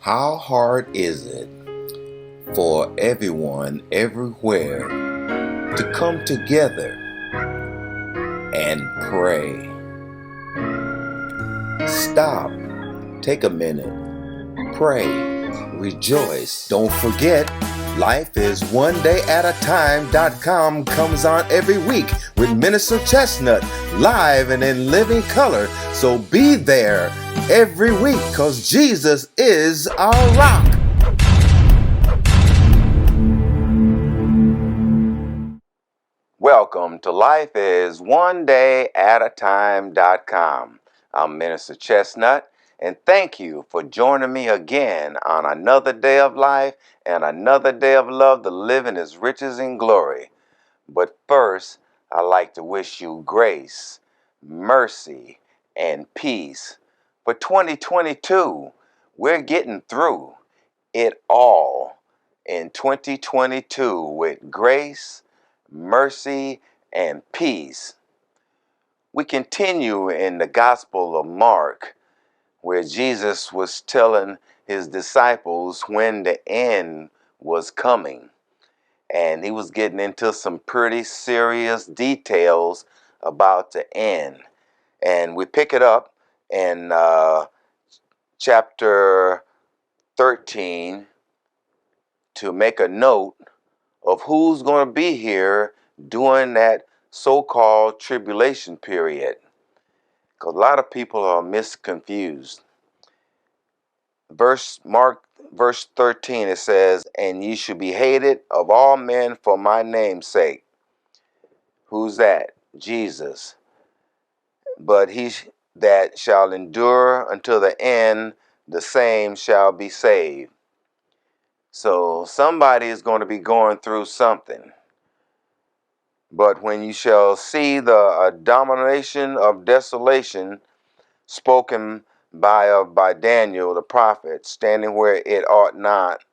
How hard is it for everyone everywhere to come together and pray? Stop, take a minute, pray, rejoice. Don't forget, lifeisonedayataTime.com comes on every week with Minister Chestnut live and in living color. So be there every week, because Jesus is our rock. Welcome to lifeisonedayataTime.com. I'm Minister Chestnut, and thank you for joining me again on another day of life and another day of love to live in His riches and glory. But first, I'd like to wish you grace, mercy, and peace. For 2022, we're getting through it all in 2022 with grace, mercy, and peace. We continue in the Gospel of Mark, where Jesus was telling his disciples when the end was coming. And he was getting into some pretty serious details about the end. And we pick it up in chapter 13 to make a note of who's going to be here during that so-called tribulation period. Because a lot of people are misconfused. Mark verse 13, it says, "And ye shall be hated of all men for my name's sake." Who's that? Jesus. "But he that shall endure until the end, the same shall be saved." So somebody is going to be going through something. "But when you shall see the abomination of desolation spoken by Daniel the prophet, standing where it ought not,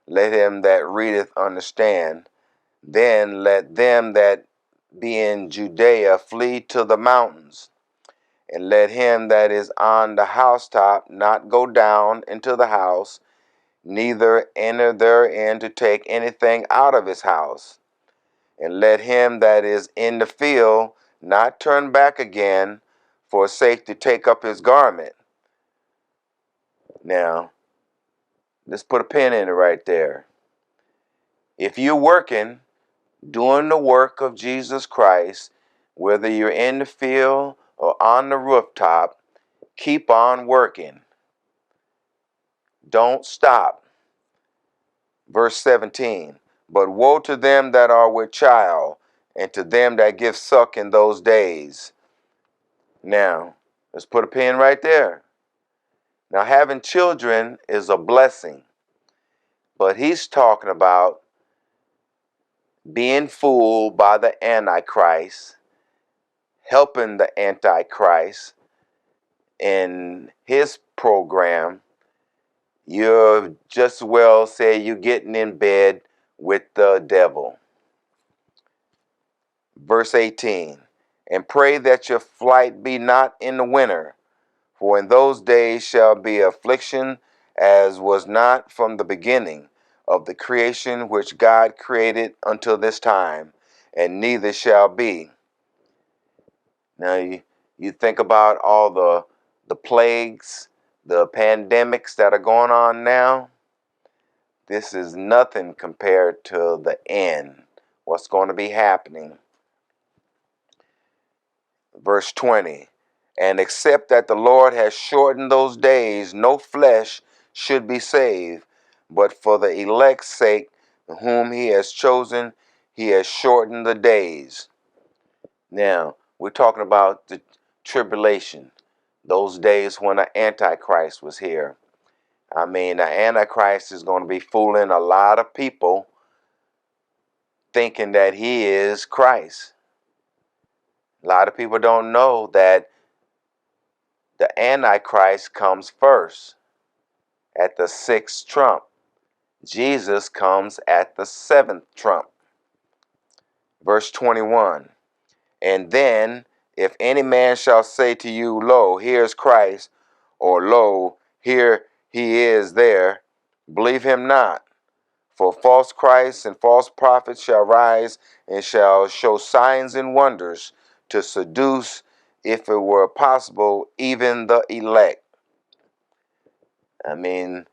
let him that readeth understand. Then let them that be in Judea flee to the mountains. And let him that is on the housetop not go down into the house, neither enter therein to take anything out of his house. And let him that is in the field not turn back again, for sake to take up his garment." Now, let's put a pin in it right there. If you're working, doing the work of Jesus Christ, whether you're in the field or on the rooftop, keep on working. Don't stop. Verse 17, "But woe to them that are with child, and to them that give suck in those days." Now, let's put a pin right there. Now, having children is a blessing, but he's talking about being fooled by the Antichrist, helping the Antichrist in his program. You're just well say you're getting in bed with the devil. Verse 18, "And pray that your flight be not in the winter, for in those days shall be affliction, as was not from the beginning of the creation which God created until this time, and neither shall be." Now you think about all the plagues, the pandemics that are going on now. This is nothing compared to the end, what's going to be happening. Verse 20, "And except that the Lord has shortened those days, no flesh should be saved. But for the elect's sake, whom he has chosen, he has shortened the days." Now, we're talking about the tribulation, those days when the Antichrist was here. I mean, the Antichrist is going to be fooling a lot of people thinking that he is Christ. A lot of people don't know that the Antichrist comes first at the sixth trump. Jesus comes at the seventh trump. Verse 21, "And then, if any man shall say to you, Lo, here's Christ, or Lo, here he is there, Believe him not. For false Christs and false prophets shall rise and shall show signs and wonders to seduce, if it were possible, even the elect. I mean,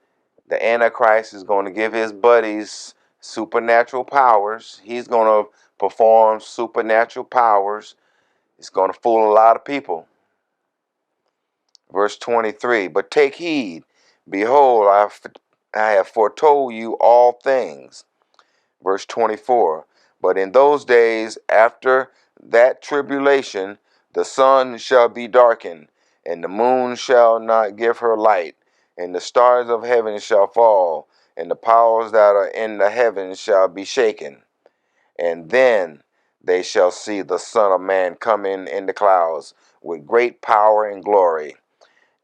the Antichrist is going to give his buddies supernatural powers. He's going to perform supernatural powers. It's going to fool a lot of people. Verse 23, but take heed, behold, I have foretold you all things. Verse 24, but in those days after that tribulation, the sun shall be darkened, and the moon shall not give her light, and the stars of heaven shall fall, and the powers that are in the heavens shall be shaken. And then they shall see the Son of Man coming in the clouds with great power and glory.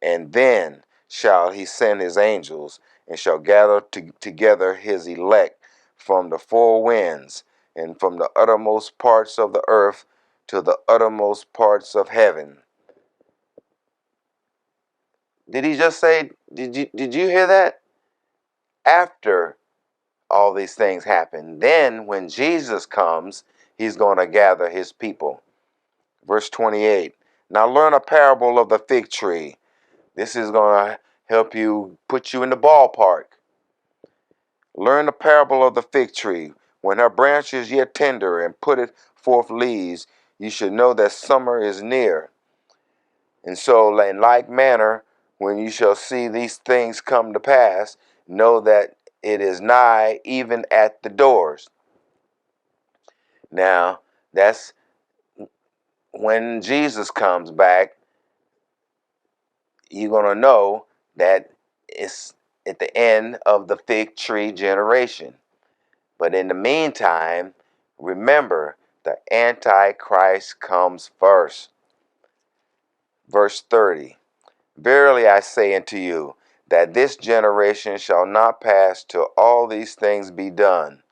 And then shall he send his angels, and shall gather together his elect from the four winds, and from the uttermost parts of the earth to the uttermost parts of heaven. Did he just say, did you hear that? After all these things happen, then when Jesus comes, he's going to gather his people. Verse 28, now learn a parable of the fig tree. This is going to help you, put you in the ballpark. Learn the parable of the fig tree. When her branch is yet tender and putteth forth leaves, you should know that summer is near. And so, in like manner, when you shall see these things come to pass, know that it is nigh, even at the doors. Now, that's when Jesus comes back. You're going to know that it's at the end of the fig tree generation. But in the meantime, remember, the Antichrist comes first. Verse 30, verily I say unto you, that this generation shall not pass till all these things be done.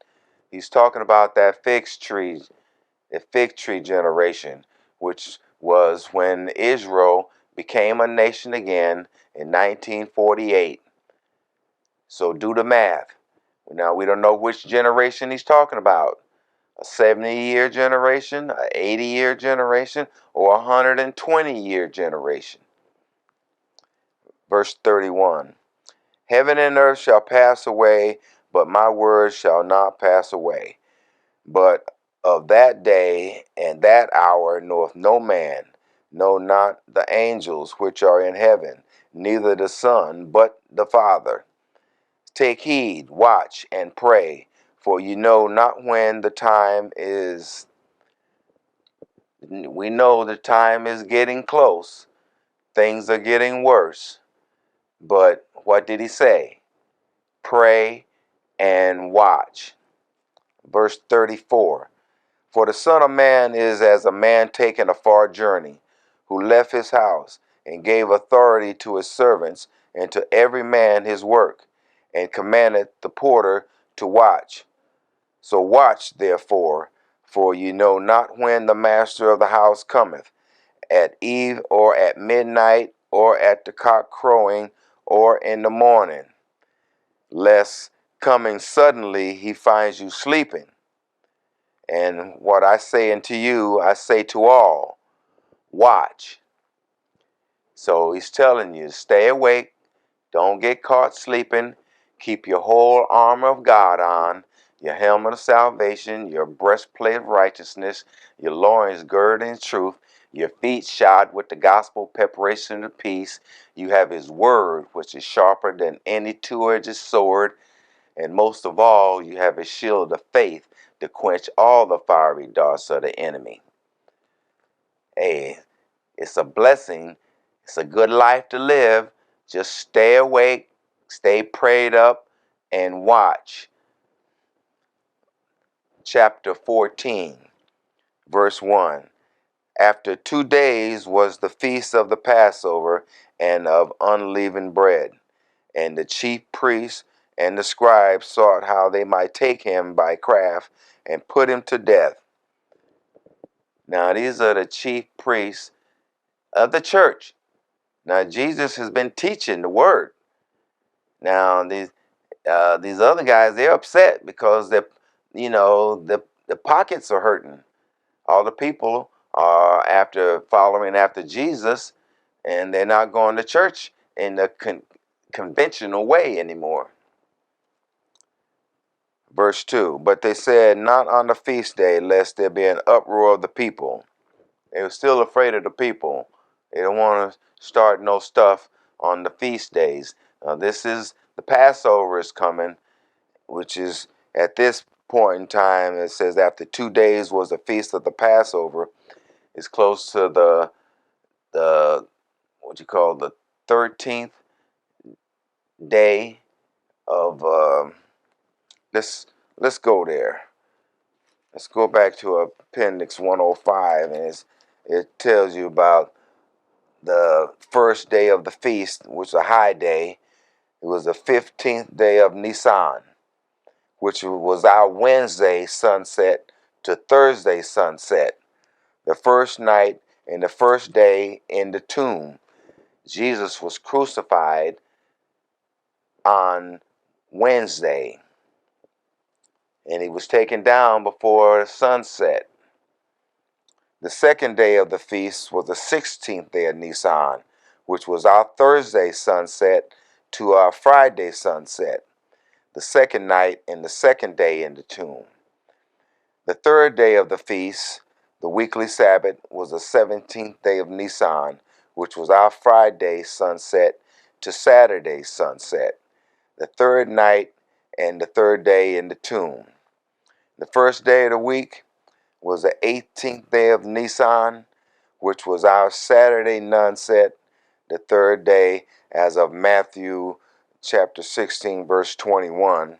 He's talking about that the fig tree generation, which was when Israel became a nation again in 1948. So do the math. Now, we don't know which generation he's talking about. A 70-year generation, an 80-year generation, or a 120-year generation. Verse 31. Heaven and earth shall pass away, but my words shall not pass away. But of that day and that hour knoweth no man, no, not the angels which are in heaven, neither the Son, but the Father. Take heed, watch, and pray, for you know not when the time is. We know the time is getting close. Things are getting worse. But what did he say? Pray and watch. Verse 34. For the Son of Man is as a man taking a far journey, who left his house, and gave authority to his servants, and to every man his work, and commanded the porter to watch. So watch, therefore, for you know not when the master of the house cometh, at eve, or at midnight, or at the cock crowing, or in the morning, lest coming suddenly he finds you sleeping. And what I say unto you, I say to all, watch. So he's telling you, stay awake, don't get caught sleeping, keep your whole armor of God on, your helmet of salvation, your breastplate of righteousness, your loins girded in truth, your feet shod with the gospel preparation of peace. You have his word, which is sharper than any two-edged sword. And most of all, you have his shield of faith to quench all the fiery darts of the enemy. Hey, it's a blessing. It's a good life to live. Just stay awake, stay prayed up, and watch. Chapter 14, verse 1. After 2 days was the feast of the Passover and of unleavened bread. And the chief priests and the scribes sought how they might take him by craft and put him to death. Now, these are the chief priests of the church. Now, Jesus has been teaching the word. Now, these other guys, they're upset because the pockets are hurting. All the people are after following after Jesus, and they're not going to church in the conventional way anymore. Verse 2, but they said, not on the feast day, lest there be an uproar of the people. They were still afraid of the people. They don't want to start no stuff on the feast days. This is the Passover is coming, which is at this point in time, it says after 2 days was the feast of the Passover. It's close to the what you call the 13th day of let's go there. Let's go back to Appendix 105, and it tells you about the first day of the feast, which was a high day. It was the 15th day of Nisan, which was our Wednesday sunset to Thursday sunset, the first night and the first day in the tomb. Jesus was crucified on Wednesday, and he was taken down before sunset. The second day of the feast was the 16th day of Nisan, which was our Thursday sunset to our Friday sunset, the second night and the second day in the tomb. The third day of the feast, the weekly Sabbath, was the 17th day of Nisan, which was our Friday sunset to Saturday sunset, the third night and the third day in the tomb. The first day of the week was the 18th day of Nisan, which was our Saturday sunset, the third day as of Matthew chapter 16, verse 21,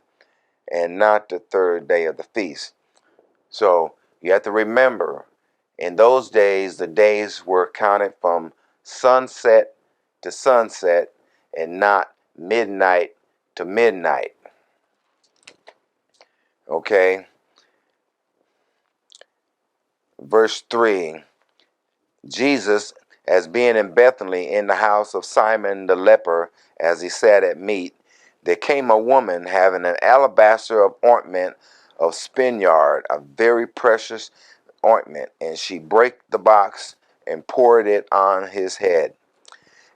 and not the third day of the feast. So you have to remember, in those days, the days were counted from sunset to sunset and not midnight to midnight. Okay? Verse 3, Jesus, as being in Bethany in the house of Simon the leper, as he sat at meat, there came a woman having an alabaster of ointment of spikenard, a very precious ointment, and she brake the box and poured it on his head.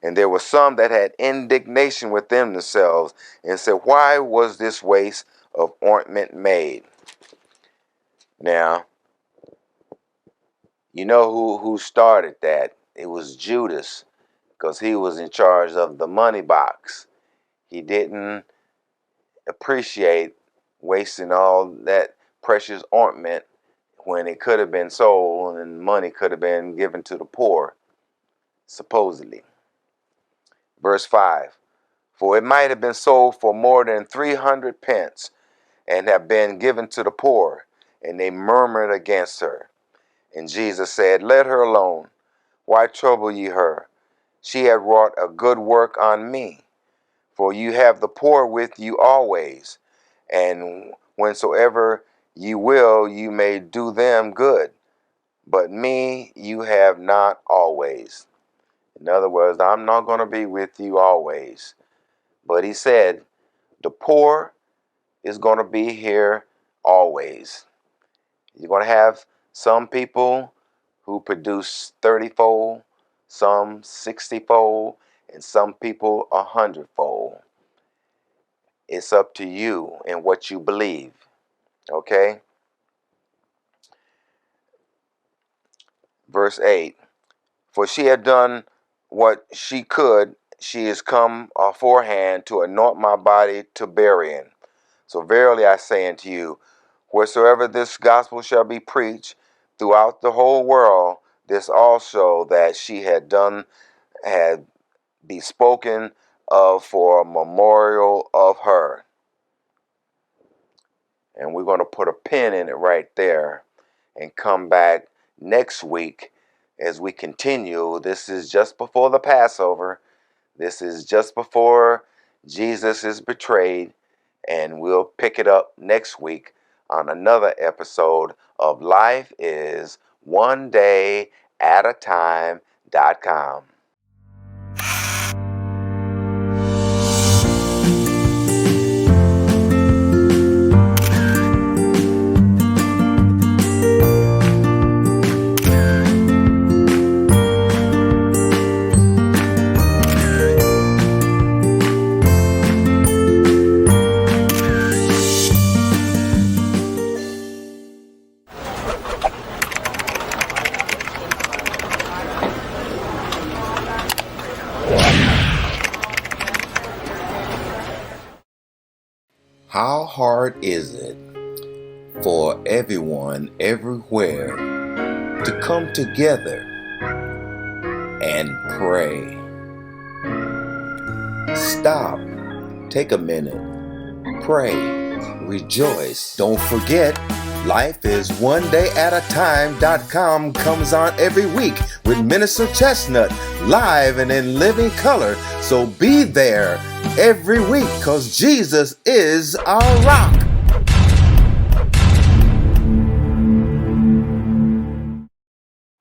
And there were some that had indignation within themselves and said, why was this waste of ointment made? Now, you know who started that? It was Judas, because he was in charge of the money box. He didn't appreciate wasting all that precious ointment when it could have been sold and money could have been given to the poor, supposedly. Verse 5, for it might have been sold for more than 300 pence and have been given to the poor. And they murmured against her. And Jesus said, let her alone. Why trouble ye her? She had wrought a good work on me. For you have the poor with you always, and whensoever ye will, you may do them good. But me you have not always. In other words, I'm not going to be with you always. But he said, the poor is going to be here always. You're going to have some people who produce 30-fold, some 60-fold, and some people 100-fold. It's up to you and what you believe. Okay? Verse 8, for she had done what she could. She is come aforehand to anoint my body to burying. So verily I say unto you, wheresoever this gospel shall be preached throughout the whole world, this also that she had done had be spoken of for a memorial of her. And we're going to put a pin in it right there and come back next week as we continue. This is just before the Passover. This is just before Jesus is betrayed. And we'll pick it up next week on another episode of Life is One Day at a Time.com. How hard is it for everyone everywhere to come together and pray? Stop, take a minute, pray, rejoice. Don't forget, Life is One Day at a Time.com comes on every week with Minister Chestnut, live and in living color. So be there every week, because Jesus is our rock.